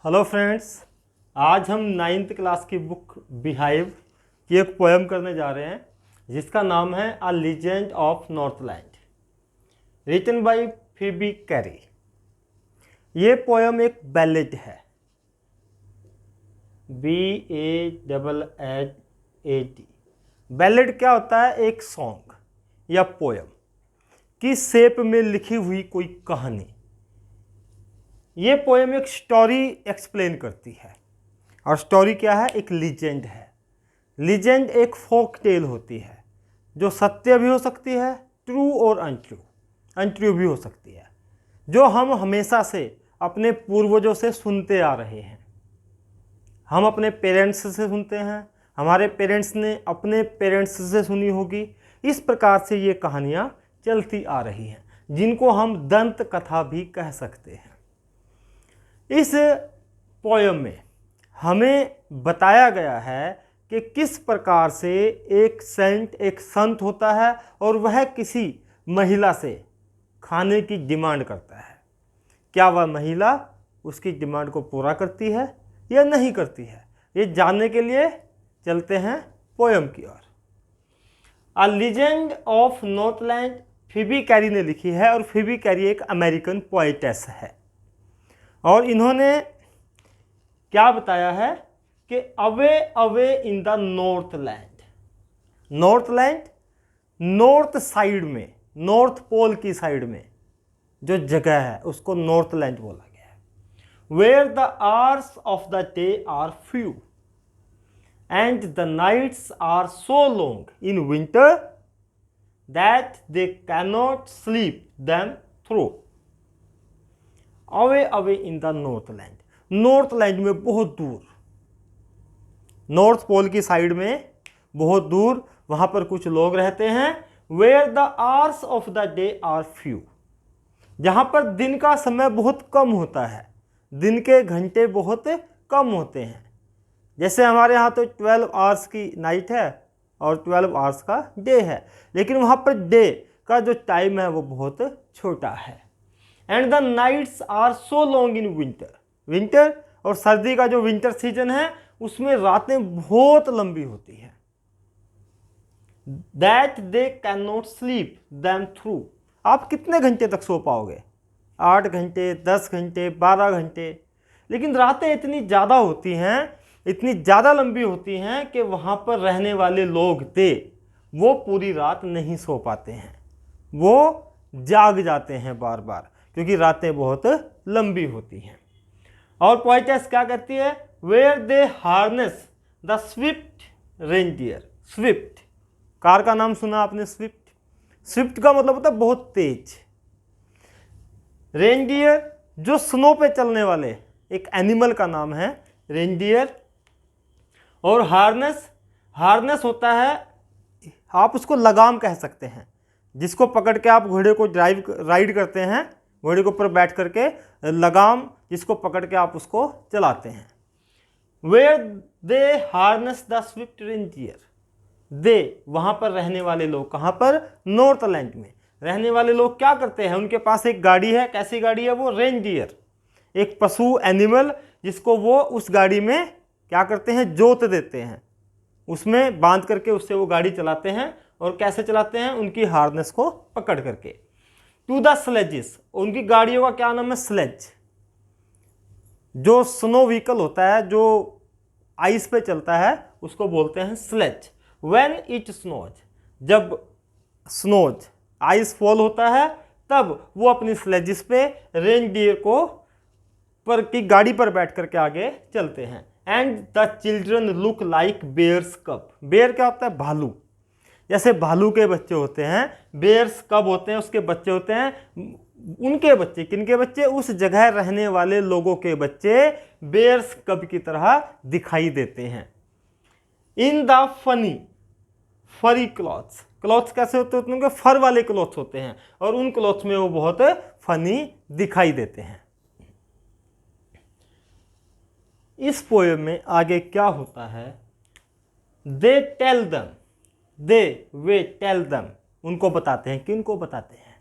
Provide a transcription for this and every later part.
Hello friends, आज हम 9th class की बुक बीहाइव की एक पोएम करने जा रहे हैं जिसका नाम है a legend of Northland, written by Phoebe Cary. ये पोएम एक बैलेड है, BALLAD। बैलेड क्या होता है? एक सॉन्ग या पोएम की शेप में लिखी हुई कोई कहानी। ये पोएम एक स्टोरी एक्सप्लेन करती है, और स्टोरी क्या है? एक लीजेंड है। लीजेंड एक फोक टेल होती है जो सत्य भी हो सकती है, ट्रू और अनट्रू भी हो सकती है, जो हम हमेशा से अपने पूर्वजों से सुनते आ रहे हैं। हम अपने पेरेंट्स से सुनते हैं, हमारे पेरेंट्स ने अपने पेरेंट्स से सुनी होगी। इस प्रकार से ये कहानियाँ चलती आ रही हैं, जिनको हम दंत कथा भी कह सकते हैं। इस पोयम में हमें बताया गया है कि किस प्रकार से एक संत होता है और वह किसी महिला से खाने की डिमांड करता है। क्या वह महिला उसकी डिमांड को पूरा करती है या नहीं करती है? ये जानने के लिए चलते हैं पोयम की ओर। A legend of Northland Phoebe Cary ने लिखी है, और फीबी कैरी एक अमेरिकन पोएटेस है। और इन्होंने क्या बताया है कि away away in the Northland, north side में, नॉर्थ पोल की साइड में जो जगह है उसको नॉर्थलैंड बोला गया है। Where the hours of the day are few and the nights are so long in winter that they cannot sleep them through. Away away in the Northland, Northland में बहुत दूर, नॉर्थ पोल की side में बहुत दूर, वहां पर कुछ लोग रहते हैं। Where the hours of the day are few, जहां पर दिन का समय बहुत कम होता है, दिन के घंटे बहुत कम होते हैं। जैसे हमारे यहाँ तो 12 आवर्स की नाइट है और 12 आवर्स का डे है, लेकिन वहां पर डे का जो टाइम है वो बहुत छोटा है। And the nights are so long in winter, और सर्दी का जो विंटर सीजन है उसमें रातें बहुत लंबी होती हैं। That they can not sleep them through, आप कितने घंटे तक सो पाओगे? 8 घंटे, 10 घंटे, 12 घंटे। लेकिन रातें इतनी ज़्यादा होती हैं, इतनी ज़्यादा लंबी होती हैं कि वहाँ पर रहने वाले लोग थे वो पूरी रात नहीं सो पाते हैं, वो जाग जाते हैं बार बार, क्योंकि रातें बहुत लंबी होती हैं। और पोएटेस क्या कहती है? Where they harness the swift reindeer. Swift, car का नाम सुना आपने? स्विफ्ट का मतलब होता है बहुत तेज। रेंडियर जो स्नो पे चलने वाले एक एनिमल का नाम है रेंडियर। और हार्नेस होता है, आप उसको लगाम कह सकते हैं, जिसको पकड़ के आप घोड़े को राइड करते हैं, घोड़े के ऊपर बैठ करके लगाम जिसको पकड़ के आप उसको चलाते हैं। Where they harness the swift reindeer, दे वहाँ पर रहने वाले लोग, कहाँ पर? नॉर्थलैंड में रहने वाले लोग क्या करते हैं? उनके पास एक गाड़ी है। कैसी गाड़ी है वो? रेंडियर, एक पशु एनिमल, जिसको वो उस गाड़ी में क्या करते हैं? जोत देते हैं, उसमें बांध करके उससे वो गाड़ी चलाते हैं। और कैसे चलाते हैं? उनकी हार्नेस को पकड़ करके। टू द स्लेजेस, उनकी गाड़ियों का क्या नाम है? स्लेज। जो स्नो व्हीकल होता है, जो आइस पे चलता है, उसको बोलते हैं स्लेज। व्हेन इट स्नोज, जब स्नोज आइस फॉल होता है, तब वो अपनी स्लेजिस पे रेनडियर को पर की गाड़ी पर बैठ करके आगे चलते हैं। And the children look like bears cub. Bear क्या होता है? भालू। जैसे भालू के बच्चे होते हैं, बेयर्स कब होते हैं, उसके बच्चे होते हैं। उनके बच्चे, किनके बच्चे? उस जगह रहने वाले लोगों के बच्चे बेयर्स कब की तरह दिखाई देते हैं। इन द फरी क्लॉथ्स, क्लॉथ्स कैसे होते हैं? उनके फर वाले क्लॉथ्स होते हैं, और उन क्लॉथ्स में वो बहुत फनी दिखाई देते हैं। इस पोएम में आगे क्या होता है? They tell them, they tell them, उनको बताते हैं। किनको बताते हैं?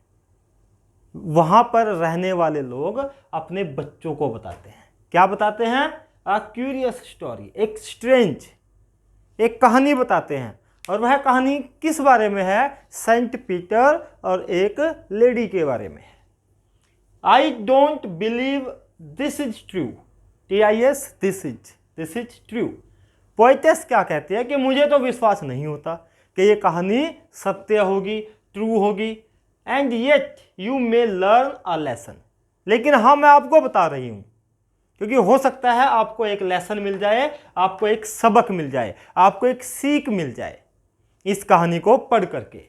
वहां पर रहने वाले लोग अपने बच्चों को बताते हैं। क्या बताते हैं? अ क्यूरियस स्टोरी, एक स्ट्रेंज, एक कहानी बताते हैं। और वह कहानी किस बारे में है? सेंट पीटर और एक लेडी के बारे में है। I don't believe this is true, TIS, this is true. Poetess क्या कहते हैं कि मुझे तो विश्वास नहीं होता कि ये कहानी सत्य होगी, ट्रू होगी। And yet you may learn a lesson, लेकिन हाँ मैं आपको बता रही हूँ, क्योंकि हो सकता है आपको एक लेसन मिल जाए, आपको एक सबक मिल जाए, आपको एक सीख मिल जाए इस कहानी को पढ़ करके।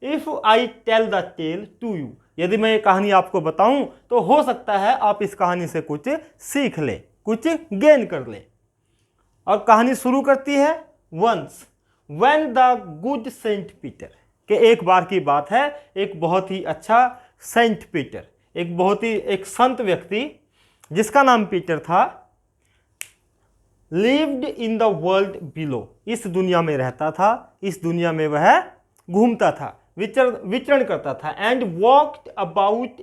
If I tell the tale to you, यदि मैं ये कहानी आपको बताऊं तो हो सकता है आप इस कहानी से कुछ सीख ले, कुछ गेन कर ले। और कहानी शुरू करती है, once when the good Saint Peter, के एक बार की बात है, एक बहुत ही अच्छा सेंट पीटर, एक बहुत ही एक संत व्यक्ति जिसका नाम पीटर था, lived in the world below, इस दुनिया में रहता था, इस दुनिया में वह घूमता था, विचरण करता था। And walked about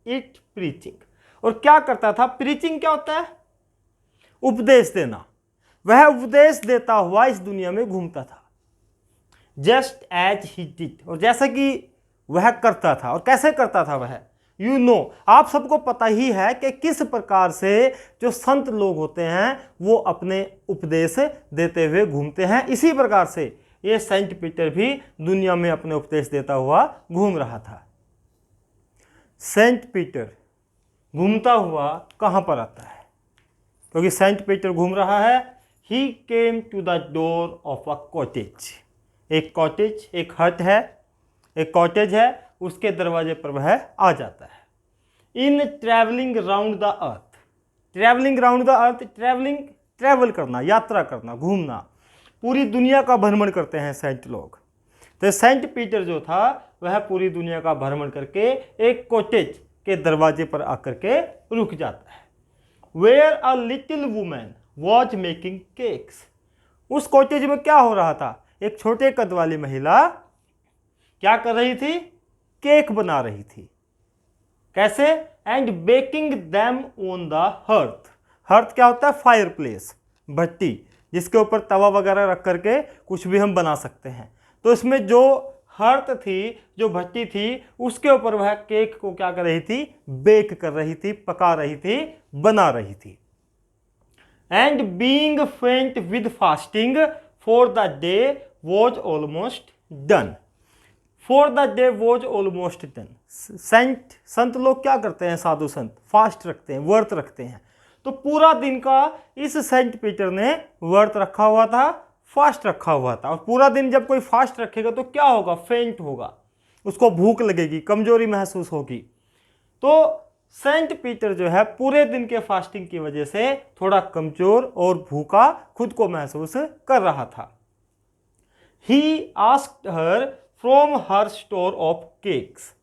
it preaching, और क्या करता था? प्रीचिंग क्या होता है? उपदेश देना। वह उपदेश देता हुआ इस दुनिया में घूमता था। जस्ट एज ही डिड, और जैसा कि वह करता था। और कैसे करता था वह? यू नो, आप सबको पता ही है कि किस प्रकार से जो संत लोग होते हैं वो अपने उपदेश देते हुए घूमते हैं। इसी प्रकार से ये सेंट पीटर भी दुनिया में अपने उपदेश देता हुआ घूम रहा था। सेंट पीटर घूमता हुआ कहाँ पर आता है? क्योंकि सेंट पीटर घूम रहा है। He came to the door of a cottage, एक कॉटेज, एक हट है, एक कॉटेज है, उसके दरवाजे पर वह आ जाता है। इन travelling round the earth, travelling round the earth, travel करना, यात्रा करना, घूमना, पूरी दुनिया का भ्रमण करते हैं सेंट लोग। तो सेंट पीटर जो था वह पूरी दुनिया का भ्रमण करके एक कॉटेज के दरवाजे पर आकर के रुक जाता है। Where a little women was making cakes, उस कॉटेज में क्या हो रहा था? एक छोटे कद वाली महिला क्या कर रही थी? केक बना रही थी। कैसे? And baking them on the hearth, hearth क्या होता है? फायर प्लेस, भट्टी, जिसके ऊपर तवा वगैरह रख करके कुछ भी हम बना सकते हैं। तो इसमें जो हर्थ थी, जो भट्टी थी, उसके ऊपर वह केक को क्या कर रही थी? बेक कर रही थी, पका रही थी, बना रही थी। एंड बीइंग फेंट with fasting for the day was almost done, for the day was almost done. संत लोग क्या करते हैं? साधु संत फास्ट रखते हैं, व्रत रखते हैं। तो पूरा दिन का इस सेंट पीटर ने व्रत रखा हुआ था, फास्ट रखा हुआ था। और पूरा दिन जब कोई फास्ट रखेगा तो क्या होगा? फेंट होगा, उसको भूख लगेगी, कमजोरी महसूस होगी। तो सेंट पीटर जो है पूरे दिन के फास्टिंग की वजह से थोड़ा कमजोर और भूखा खुद को महसूस कर रहा था। He asked her from her store of cakes,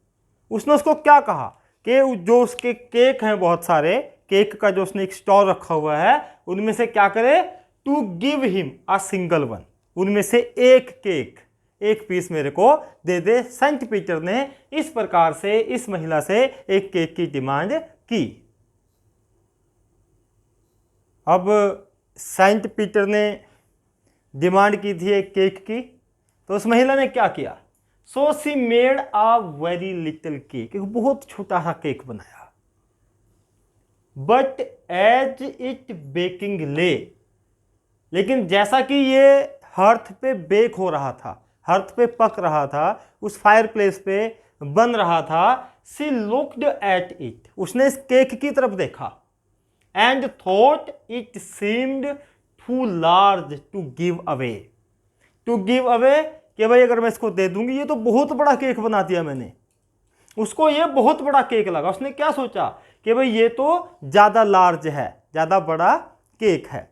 उसने उसको क्या कहा कि जो उसके केक हैं, बहुत सारे केक का जो उसने एक स्टोर रखा हुआ है, उनमें से क्या करे? To give him a single one, उनमें से एक केक, एक पीस मेरे को दे दे। सेंट पीटर ने इस प्रकार से इस महिला से एक केक की डिमांड की। अब सेंट पीटर ने डिमांड की थी एक केक की, तो उस महिला ने क्या किया? So she made a very little cake, एक बहुत छोटा सा केक बनाया। बट एज इट बेकिंग ले, लेकिन जैसा कि ये हर्थ पे बेक हो रहा था, हर्थ पे पक रहा था, उस फायर प्लेस पे बन रहा था, शी लुक्ड एट इट, उसने इस केक की तरफ देखा। And thought it seemed too large to give away, to give away कि भाई अगर मैं इसको दे दूंगी, ये तो बहुत बड़ा केक बना दिया मैंने। उसको ये बहुत बड़ा केक लगा। उसने क्या सोचा कि भाई ये तो ज़्यादा लार्ज है, ज़्यादा बड़ा केक है।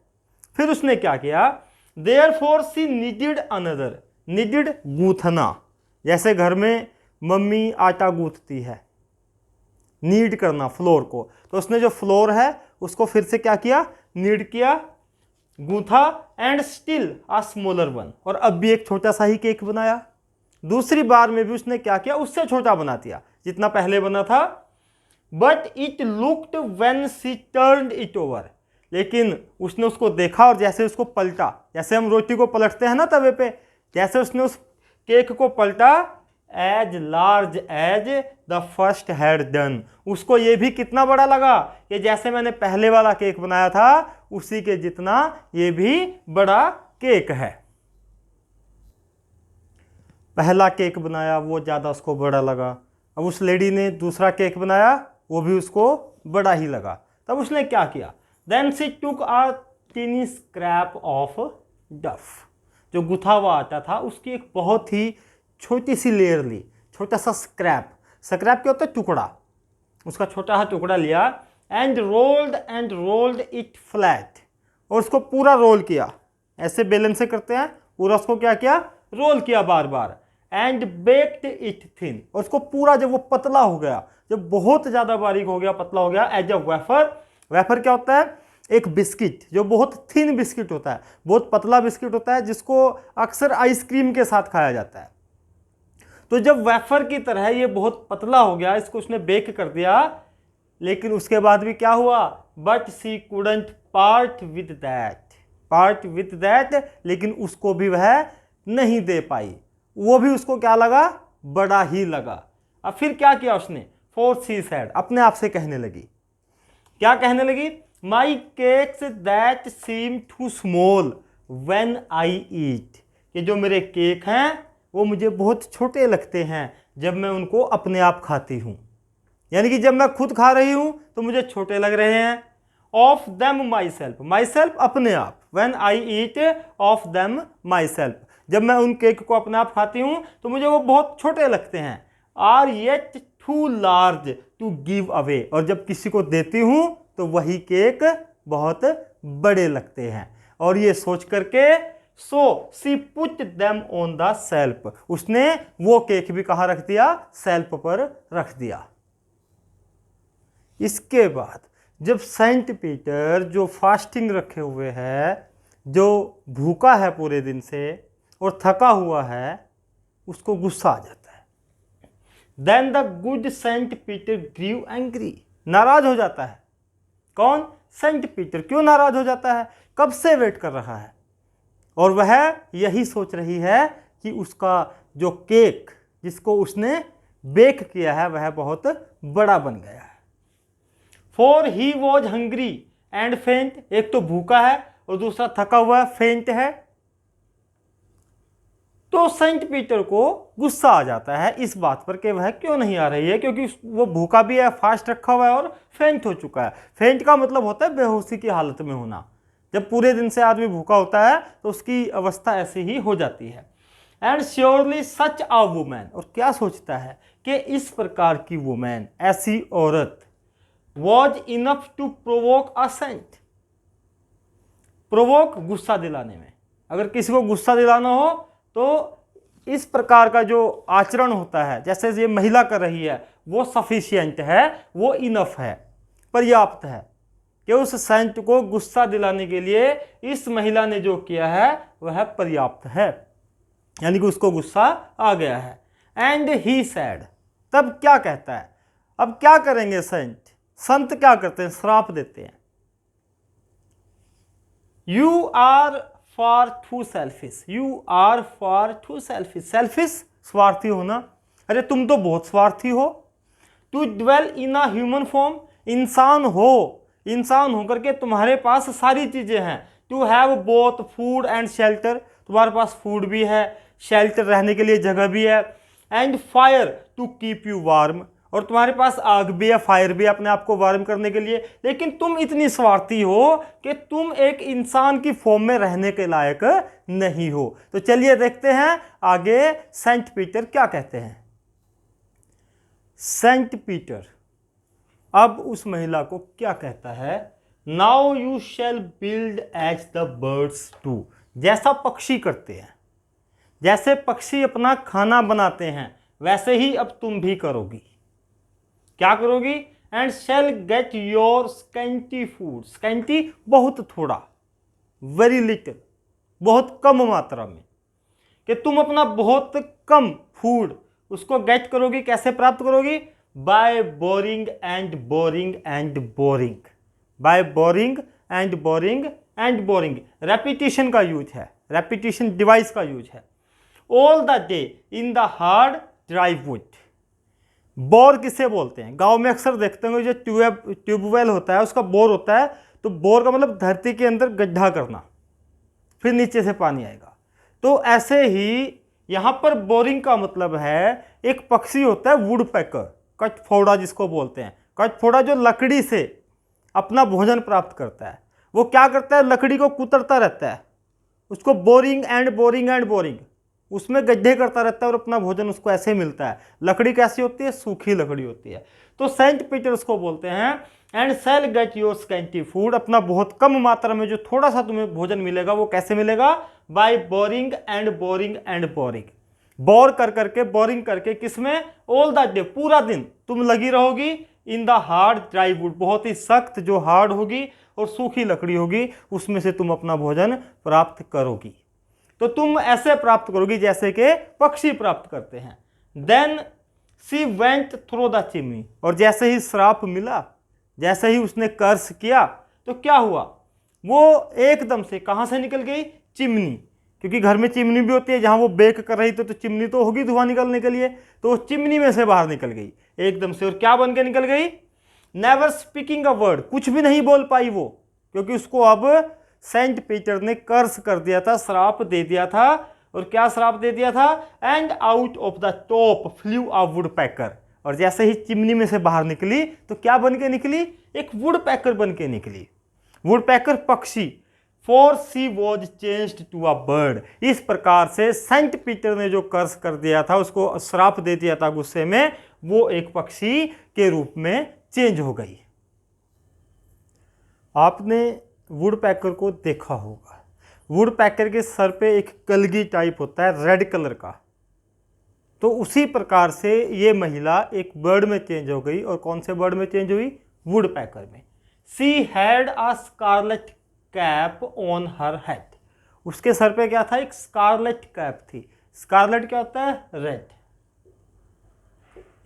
फिर उसने क्या किया? Therefore she needed another, needed गूंथना, जैसे घर में मम्मी आटा गूंथती है, नीड करना फ्लोर को। तो उसने जो फ्लोर है उसको फिर से क्या किया? नीड किया, गूंथा। And still a smaller one, और अब भी एक छोटा सा ही केक बनाया। दूसरी बार में भी उसने क्या किया? उससे छोटा बना दिया जितना पहले बना था। But it looked when she turned it over, लेकिन उसने उसको देखा और जैसे उसको पलटा, जैसे हम रोटी को पलटते हैं ना तवे पे, जैसे उसने उस केक को पलटा, as large as the first had done, उसको ये भी कितना बड़ा लगा कि जैसे मैंने पहले वाला केक बनाया था उसी के जितना ये भी बड़ा केक है। पहला केक बनाया वो ज़्यादा उसको बड़ा लगा, अब उस लेडी ने दूसरा केक बनाया वो भी उसको बड़ा ही लगा। तब उसने क्या किया, then she took a tiny scrap of dough, जो गुथा हुआ आटा था उसकी एक बहुत ही छोटी सी लेयर ली, छोटा सा स्क्रैप, स्क्रैप क्या होता है, टुकड़ा, उसका छोटा सा टुकड़ा लिया, एंड रोल्ड इट फ्लैट, और उसको पूरा रोल किया, ऐसे बेलन से करते हैं, पूरा उसको क्या किया, रोल किया बार बार, एंड बेक्ड इट थिन, और उसको पूरा जब वो पतला हो गया, जब बहुत ज़्यादा बारीक हो गया, पतला हो गया, एज अ वेफर, वेफर क्या होता है, एक बिस्किट जो बहुत थिन बिस्किट होता है, बहुत पतला बिस्किट होता है जिसको अक्सर आइसक्रीम के साथ खाया जाता है। तो जब वेफर की तरह ये बहुत पतला हो गया, इसको उसने बेक कर दिया, लेकिन उसके बाद भी क्या हुआ, but she couldn't part with that, लेकिन उसको भी वह नहीं दे पाई, वो भी उसको क्या लगा, बड़ा ही लगा। अब फिर क्या किया उसने, फोर्थ शी सेड, अपने आप से कहने लगी, क्या कहने लगी, my cakes that seem too small when I eat, ये जो मेरे केक हैं वो मुझे बहुत छोटे लगते हैं जब मैं उनको अपने आप खाती हूँ, यानी कि जब मैं खुद खा रही हूँ तो मुझे छोटे लग रहे हैं। ऑफ देम माई सेल्फ अपने आप, when I eat of them my self, जब मैं उन केक को अपने आप खाती हूँ तो मुझे वो बहुत छोटे लगते हैं। Are yet too large to give away, और जब किसी को देती हूँ तो वही केक बहुत बड़े लगते हैं। और ये सोच करके so she put them on the shelf, उसने वो केक भी कहाँ रख दिया, सेल्फ पर रख दिया। इसके बाद जब सेंट पीटर जो फास्टिंग रखे हुए है, जो भूखा है पूरे दिन से और थका हुआ है, उसको गुस्सा आ जाता है। Then the good Saint Peter grew angry, नाराज हो जाता है। कौन, सेंट पीटर। क्यों नाराज हो जाता है, कब से वेट कर रहा है, और वह यही सोच रही है कि उसका जो केक जिसको उसने बेक किया है वह बहुत बड़ा बन गया है। For he was hungry and फेंट, एक तो भूखा है और दूसरा थका हुआ है, फेंट है। तो सेंट पीटर को गुस्सा आ जाता है इस बात पर कि वह क्यों नहीं आ रही है, क्योंकि वो भूखा भी है, फास्ट रखा हुआ है और फेंट हो चुका है। फेंट का मतलब होता है बेहोशी की हालत में होना। जब पूरे दिन से आदमी भूखा होता है तो उसकी अवस्था ऐसी ही हो जाती है। And surely such a woman, और क्या सोचता है कि इस प्रकार की वुमैन, ऐसी औरत, was enough to provoke a saint, provoke गुस्सा दिलाने में, अगर किसी को गुस्सा दिलाना हो तो इस प्रकार का जो आचरण होता है जैसे ये महिला कर रही है वो सफिशिएंट है, वो इनफ है, पर्याप्त है कि उस सेंट को गुस्सा दिलाने के लिए इस महिला ने जो किया है वह पर्याप्त है, यानी कि उसको गुस्सा आ गया है। एंड ही सैड, तब क्या कहता है, अब क्या करेंगे सेंट, संत क्या करते हैं, श्राप देते हैं। You are far too selfish, you are far too selfish, selfish स्वार्थी होना, अरे तुम तो बहुत स्वार्थी हो। To dwell in a human form, इंसान हो, इंसान होकर के तुम्हारे पास सारी चीजें हैं। To have both food and shelter, तुम्हारे पास फूड भी है, शेल्टर रहने के लिए जगह भी है। And fire to keep you warm, और तुम्हारे पास आग भी है, फायर भी अपने आप को वार्म करने के लिए, लेकिन तुम इतनी स्वार्थी हो कि तुम एक इंसान की फॉर्म में रहने के लायक नहीं हो। तो चलिए देखते हैं आगे सेंट पीटर क्या कहते हैं। सेंट पीटर अब उस महिला को क्या कहता है, now you shall build as the birds do, जैसा पक्षी करते हैं, जैसे पक्षी अपना खाना बनाते हैं वैसे ही अब तुम भी करोगी। क्या करोगी, and shall gate your scanty food, scanty बहुत थोड़ा, वेरी लिटिल बहुत कम मात्रा में, कि तुम अपना बहुत कम फूड उसको गेट करोगी। कैसे प्राप्त करोगी, by boring and boring and boring, by boring and boring repetition का यूज है, रेपिटेशन डिवाइस का यूज है। All the day in the hard dry wood. Bore किसे बोलते हैं? गांव में अक्सर देखते होंगे जो ट्यूबवेल होता है उसका बोर होता है, तो बोर का मतलब धरती के अंदर गड्ढा करना, फिर नीचे से पानी आएगा। तो ऐसे ही यहाँ पर बोरिंग का मतलब है एक पक्षी होता है वुड पैकर, कठफोड़ा जिसको बोलते हैं। कठफोड़ा जो लकड़ी से अपना भोजन प्राप्त करता है, वो क्या करता है, लकड़ी को कुतरता रहता है, उसको बोरिंग उसमें गड्ढे करता रहता है और अपना भोजन उसको ऐसे मिलता है। लकड़ी कैसी होती है? सूखी लकड़ी होती है। तो सेंट पीटर उसको बोलते हैं and shall get your scanty food. अपना बहुत कम मात्रा में जो थोड़ा सा तुम्हें भोजन मिलेगा वो कैसे मिलेगा? By boring and boring. Bore कर करके, बोरिंग करके, किसमें? ऑल द डे, पूरा दिन तुम लगी रहोगी इन द हार्ड ड्राई वुड, बहुत ही सख्त जो हार्ड होगी और सूखी लकड़ी होगी उसमें से तुम अपना भोजन प्राप्त करोगी। तो तुम ऐसे प्राप्त करोगी जैसे कि पक्षी प्राप्त करते हैं। Then she went through the chimney. और जैसे ही श्राप मिला, जैसे ही उसने कर्स किया, तो क्या हुआ? वो एकदम से कहां से निकल गई? चिमनी। क्योंकि घर में चिमनी भी होती है, जहां वो बेक कर रही थी तो चिमनी तो होगी धुआं निकलने के लिए, तो वो चिमनी में से बाहर निकल गई एकदम से। और क्या बन के निकल गई? नेवर स्पीकिंग अ वर्ड, कुछ भी नहीं बोल पाई वो, क्योंकि उसको अब सेंट पीटर ने कर्स कर दिया था, श्राप दे दिया था। और क्या श्राप दे दिया था? And out of the top flew a woodpecker. और जैसे ही चिमनी में से बाहर निकली तो क्या बन के निकली? एक वुड पैकर बन के निकली। वुड पैकर पक्षी। For she was changed to a bird. इस प्रकार से सेंट पीटर ने जो कर्स कर दिया था, उसको श्राप दे दिया था गुस्से में, वो एक पक्षी के रूप में चेंज हो गई। आपने वुड पैकर को देखा होगा। वुड पैकर के सर पे एक कलगी टाइप होता है रेड कलर का। तो उसी प्रकार से ये महिला एक बर्ड में चेंज हो गई। और कौन से बर्ड में चेंज हुई? वुड पैकर में। She had a scarlet cap on her head. उसके सर पे क्या था? एक स्कारलेट कैप थी। स्कारलेट क्या होता है? रेड।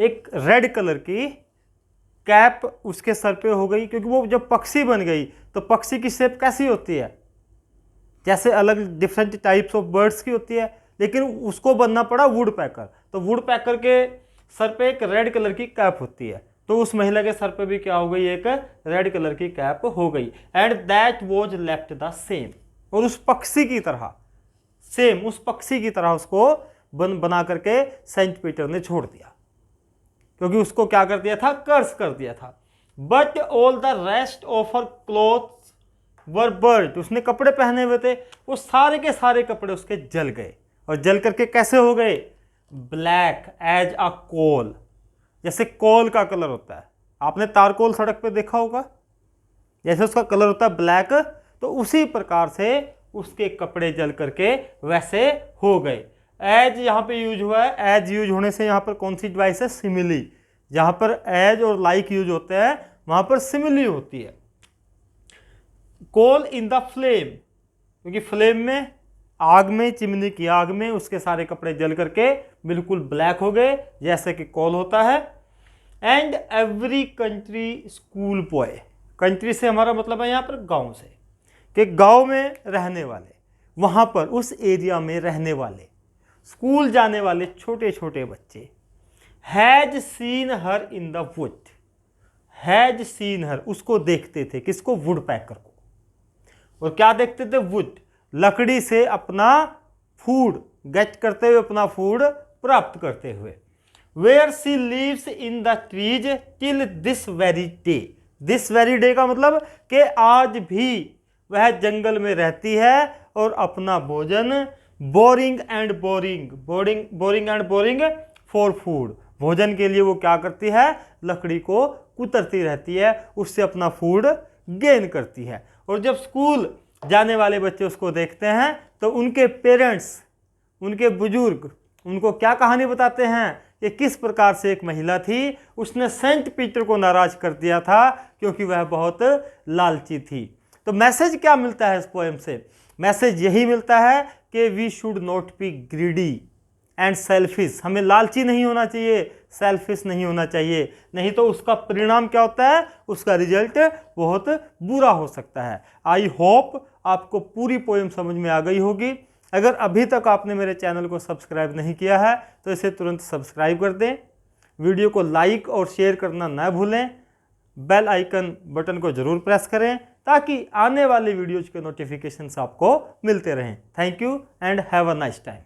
एक रेड कलर की कैप उसके सर पे हो गई, क्योंकि वो जब पक्षी बन गई तो पक्षी की शेप कैसी होती है? जैसे अलग डिफरेंट टाइप्स ऑफ बर्ड्स की होती है, लेकिन उसको बनना पड़ा वुड पैकर। तो वुड पैकर के सर पे एक रेड कलर की कैप होती है, तो उस महिला के सर पे भी क्या हो गई? एक रेड कलर की कैप हो गई। And that was left the same. और उस पक्षी की तरह, सेम उस पक्षी की तरह उसको बना करके सेंट पीटर ने छोड़ दिया, क्योंकि उसको क्या कर दिया था? कर्स कर दिया था। But all the rest of her clothes were burned. उसने कपड़े पहने हुए थे, वो सारे के सारे कपड़े उसके जल गए। और जल करके कैसे हो गए? ब्लैक एज अ कोल। जैसे कोल का कलर होता है, आपने तारकोल सड़क पे देखा होगा, जैसे उसका कलर होता है ब्लैक, तो उसी प्रकार से उसके कपड़े जल करके वैसे हो गए। एज यहाँ पे यूज हुआ है। एज यूज होने से यहाँ पर कौन सी डिवाइस है? सिमिली। जहाँ पर एज और लाइक यूज होते हैं वहाँ पर सिमिली होती है। कोल इन द फ्लेम, क्योंकि फ्लेम में, आग में, चिमनी की आग में उसके सारे कपड़े जल करके बिल्कुल ब्लैक हो गए, जैसे कि कोल होता है। And every country school boy. Country से हमारा मतलब है यहाँ पर गाँव से, कि गाँव में रहने वाले, वहाँ पर उस एरिया में रहने वाले, स्कूल जाने वाले छोटे छोटे बच्चे, has seen her in the wood. Has seen हर, उसको देखते थे। किसको? वुड पैकर को। और क्या देखते थे? वुड, लकड़ी से अपना फूड गेट करते हुए, अपना फूड प्राप्त करते हुए। Where she lives in the trees till this very day. This very day का मतलब कि आज भी वह जंगल में रहती है और अपना भोजन boring and boring for food, भोजन के लिए वो क्या करती है? लकड़ी को कुतरती रहती है, उससे अपना फूड गेन करती है। और जब स्कूल जाने वाले बच्चे उसको देखते हैं तो उनके पेरेंट्स, उनके बुजुर्ग उनको क्या कहानी बताते हैं कि किस प्रकार से एक महिला थी, उसने सेंट पीटर को नाराज कर दिया था क्योंकि वह बहुत लालची थी। तो मैसेज क्या मिलता है इस पोएम से? मैसेज यही मिलता है कि we should not be greedy. And selfish, हमें लालची नहीं होना चाहिए, सेल्फिश नहीं होना चाहिए, नहीं तो उसका परिणाम क्या होता है, उसका रिजल्ट बहुत बुरा हो सकता है। आई होप आपको पूरी पोएम समझ में आ गई होगी। अगर अभी तक आपने मेरे चैनल को सब्सक्राइब नहीं किया है तो इसे तुरंत सब्सक्राइब कर दें, वीडियो को लाइक और शेयर करना ना भूलें, बेल आइकन बटन को जरूर प्रेस करें ताकि आने वाले वीडियोज के नोटिफिकेशंस आपको मिलते रहें। Thank you and have a nice time.